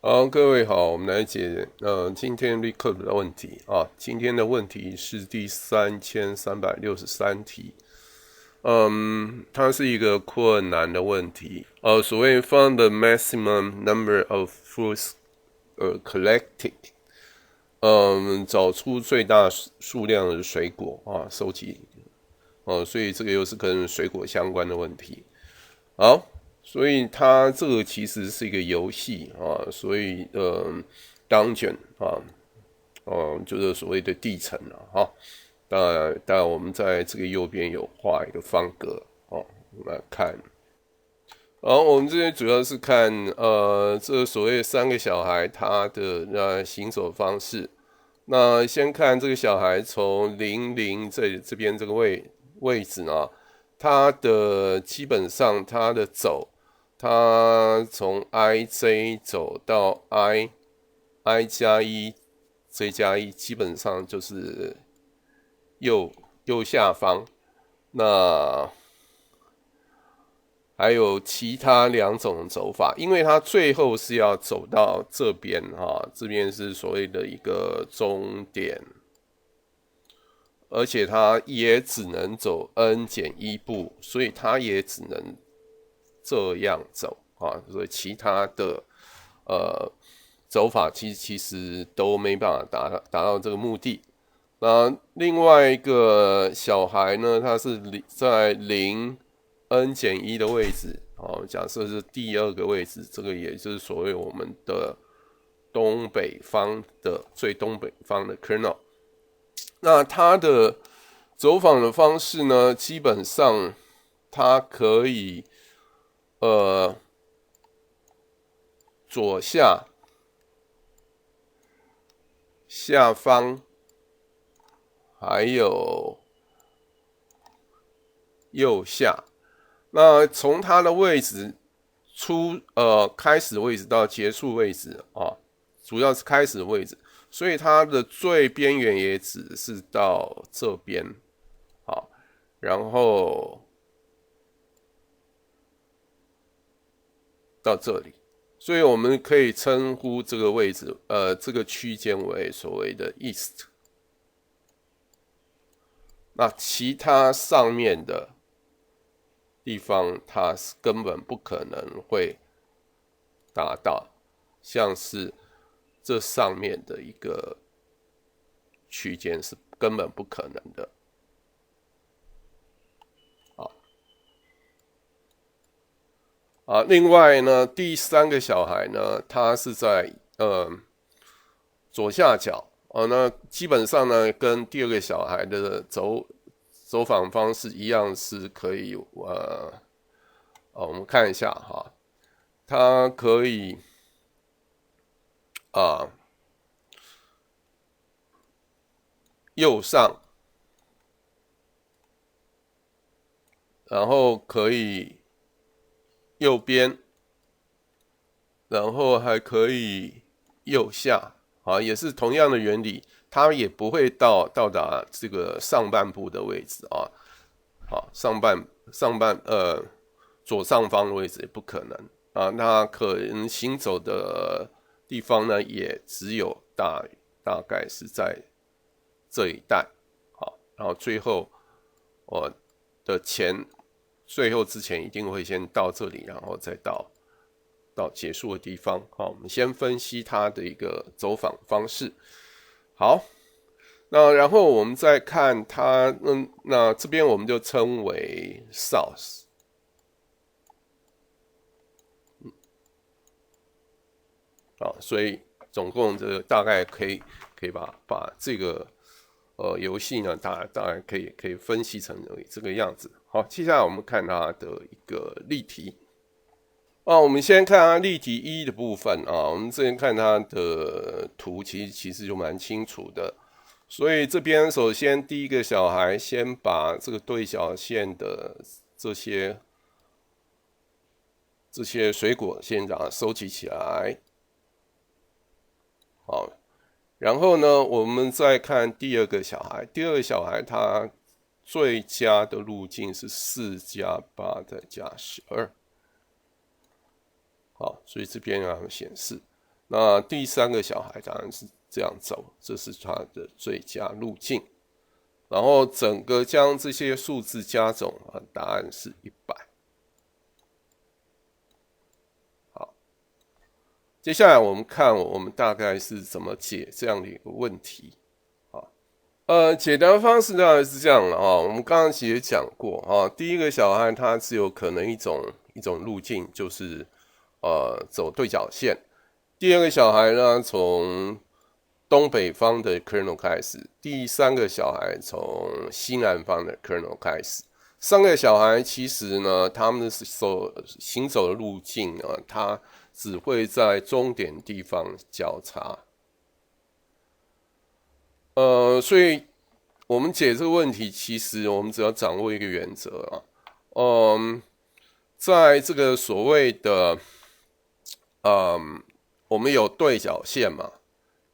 好，各位好，我们来解今天 recap 的问题啊。今天的问题是第3363题，它是一个困难的问题。所谓 find the maximum number of fruits collected，找出最大数量的水果啊，收集。所以这个又是跟水果相关的问题。好。所以它这个其实是一个游戏啊，所以dungeon 啊，就是所谓的地层了哈。当然我们在这个右边有画一个方格哦，我们来看。然后我们这边主要是看这所谓三个小孩他的行走方式。那先看这个小孩从00这边这个位置呢，他的基本上他的走。他从 IJ 走到 I 加一 J 加一，基本上就是右下方。那还有其他两种走法，因为他最后是要走到这边哈，这边是所谓的一个终点，而且他也只能走 n-1步，所以他也只能这样走啊，所以其他的走法其实都没办法达到这个目的。那另外一个小孩呢，他是在0n-1的位置，假设是第二个位置，这个也就是所谓我们的东北方的最东北方的 kernel。那他的走访的方式呢，基本上它可以左下、下方，还有右下。那从它的位置开始位置到结束位置啊，主要是开始的位置，所以它的最边缘也只是到这边，好，然后到这里。所以我们可以称呼这个位置，这个区间为所谓的 east。那其他上面的地方，它是根本不可能会达到，像是这上面的一个区间是根本不可能的。另外呢，第三个小孩呢，他是在左下角那基本上呢，跟第二个小孩的走访方式一样，是可以我们看一下哈，它可以右上，然后可以右边，然后还可以右下也是同样的原理，它也不会到达这个上半部的位置上半左上方的位置也不可能那可能行走的地方呢，也只有大概是在这一带然后最后最后之前一定会先到这里，然后再到结束的地方我们先分析它的一个走访方式。好，那然后我们再看它，那这边我们就称为 south。所以总共这大概可以把这个游戏呢，大概可以分析成这个样子。好，接下来我们看它的一个例题。我们先看它例题一的部分我们这边看它的图，其实就蛮清楚的。所以这边首先第一个小孩先把这个对角线的这些水果先把它收集起来。好，然后呢，我们再看第二个小孩。第二个小孩他最佳的路径是4+8再加12。好，所以这边要显示。那第3个小孩当然是这样走，这是它的最佳路径。然后整个将这些数字加总，答案是100。好，接下来我们看我们大概是怎么解这样的一个问题。解答方式当然是这样了啊。我们刚刚其实也讲过啊，第一个小孩他只有可能一种路径，就是走对角线。第2个小孩呢，从东北方的 kernel 开始，第3个小孩从西南方的 kernel 开始。3个小孩其实呢，他们行走的路径呢，它只会在终点地方交叉。所以我们解这个问题，其实我们只要掌握一个原则啊，在这个所谓的，我们有对角线嘛，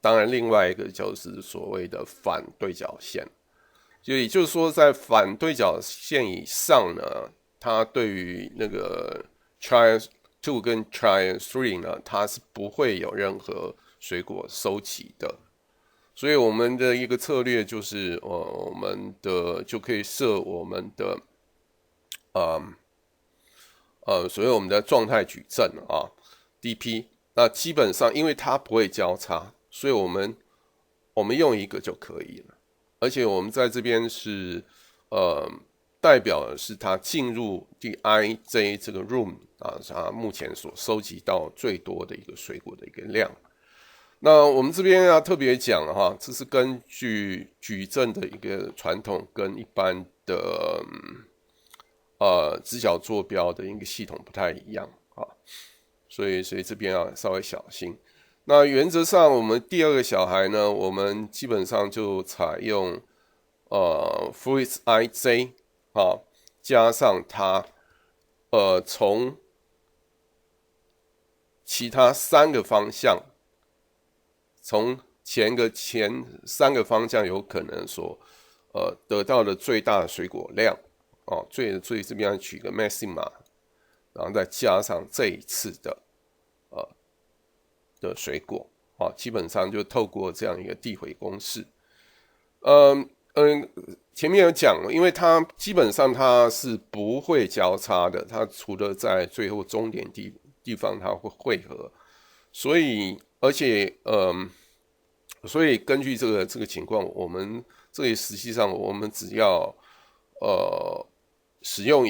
当然另外一个就是所谓的反对角线，也就是说，在反对角线以上呢，它对于那个 try 2跟 try 3呢，它是不会有任何水果收集的。所以我们的一个策略就是，我们的就可以设我们的，所谓我们的状态矩阵啊 ，DP。那基本上因为它不会交叉，所以我们用一个就可以了。而且我们在这边是，代表的是它进入第 IJ 这个 room 啊，它目前所收集到最多的一个水果的一个量。那我们这边要特别讲哈，这是根据矩阵的一个传统跟一般的直角坐标的一个系统不太一样啊，所以这边要稍微小心。那原则上，我们第2个小孩呢，我们基本上就采用fruits IJ 啊，加上它从其他3个方向。从前3个方向有可能所得到的最大的水果量哦，所以这边要取个 maxima， 然后再加上这一次的水果啊，基本上就透过这样一个递回公式。前面有讲，因为它基本上它是不会交叉的，它除了在最后终点地方它会汇合，所以而且所以根据这个情况，我们这里实际上我们只要使用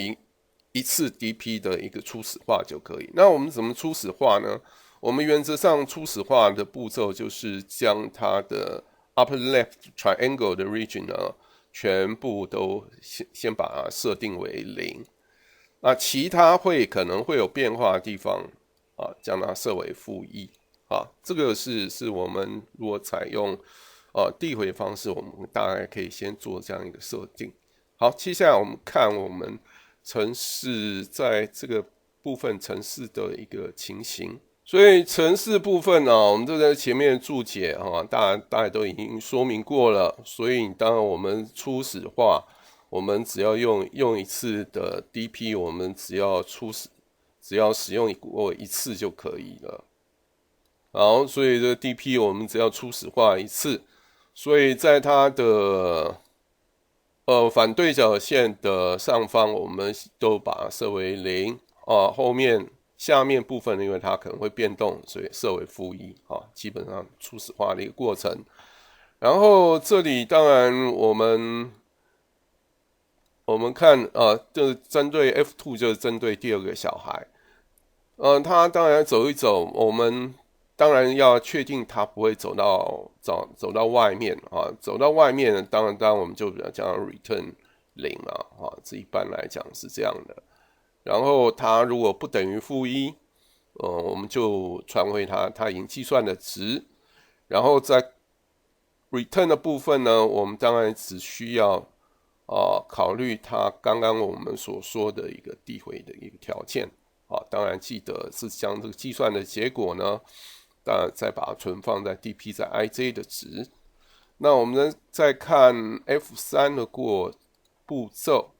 一次 DP 的一个初始化就可以。那我们怎么初始化呢？我们原则上初始化的步骤就是将它的 upper left triangle 的 region 呢，全部都先把它设定为0。那其他可能会有变化的地方啊，将它设为-1。啊，这个是我们如果采用递回方式，我们大概可以先做这样一个设定。好，接下来我们看我们程式在这个部分程式的一个情形。所以程式部分呢，我们这个前面注解啊，大家都已经说明过了。所以当然我们初始化，我们只要用一次的 DP， 我们只要使用过一次就可以了。好，所以这个 DP 我们只要初始化一次，所以在它的反对角线的上方，我们都把它设为0啊。下面部分因为它可能会变动，所以设为-1啊。基本上初始化的一个过程。然后这里当然我们看就是针对 F2 就是针对第2个小孩，他当然走一走，我们当然要确定它不会走到外面啊，走到外面，当然我们就讲 return 0了啊，这一般来讲是这样的。然后它如果不等于-1，我们就传回它已经计算的值。然后在 return 的部分呢，我们当然只需要考虑它刚刚我们所说的一个递回的一个条件啊，当然记得是将这个计算的结果呢。当然，再把它存放在 DP 在 IJ 的值。那我们呢，再看 F3 的步骤。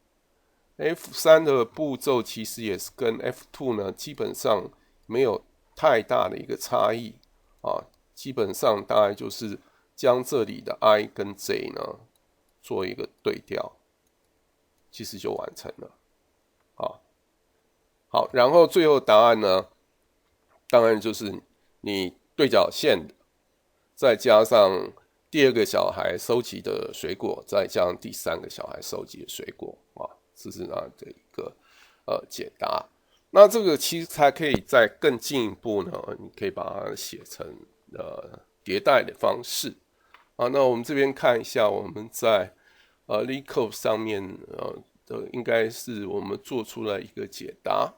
F3 的步骤其实也是跟 F2 呢，基本上没有太大的一个差异啊，基本上大概就是将这里的 I 跟 J 呢做一个对调，其实就完成了。好，然后最后答案呢，当然就是你对角线的，再加上第二个小孩收集的水果，再加上第三个小孩收集的水果啊，这是它的一个解答。那这个其实还可以再更进一步呢，你可以把它写成迭代的方式啊。那我们这边看一下，我们在LeetCode 上面应该是我们做出了一个解答。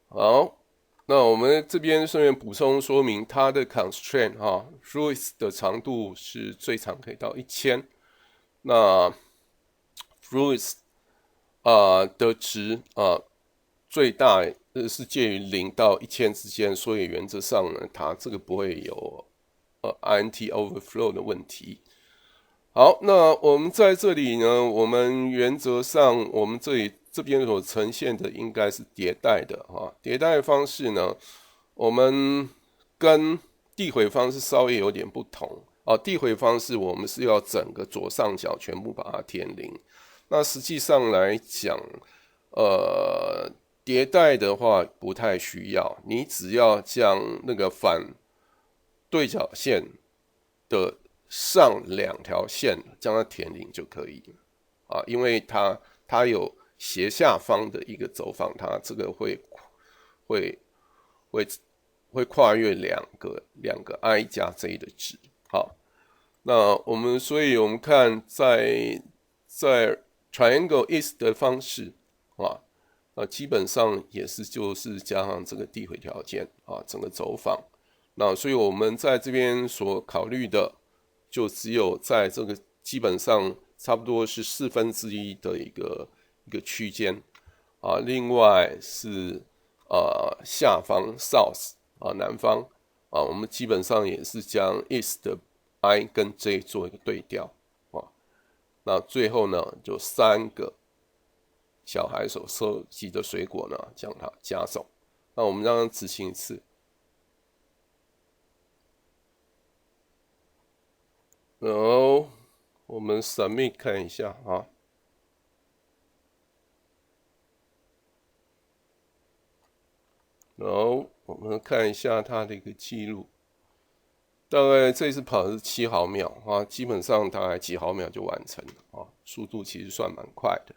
好，那我们这边顺便补充说明，它的 constraint fruits 的长度是最长可以到1000，那 fruits 的值最大是介于0到1000之间，所以原则上呢，它这个不会有int overflow 的问题。好，那我们在这里呢，我们原则上我们这边所呈现的应该是迭代的迭代的方式呢，我们跟递回方式稍微有点不同递回方式我们是要整个左上角全部把它填0，那实际上来讲，迭代的话不太需要，你只要将那个反对角线的上2条线将它填0就可以了因为它有斜下方的一个走访，它这个会跨越两个 I 加 J 的值。好，那所以我们看在 Triangle is 的方式基本上也是就是加上这个递回条件整个走访。那所以我们在这边所考虑的，就只有在这个基本上差不多是1/4的一个区间另外是下方 south 南方我们基本上也是将 east 的 I 跟 J 做一个对调那最后呢，就3个小孩所收集的水果呢，将它加总。那我们让它执行一次。然后我们 submit 看一下然后我们看一下它的一个记录，大概这次跑的是7毫秒基本上大概几毫秒就完成了速度其实算蛮快的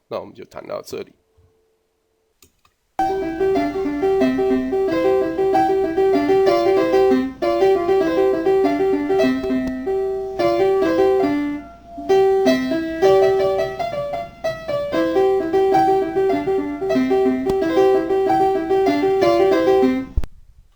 那我们就谈到这里。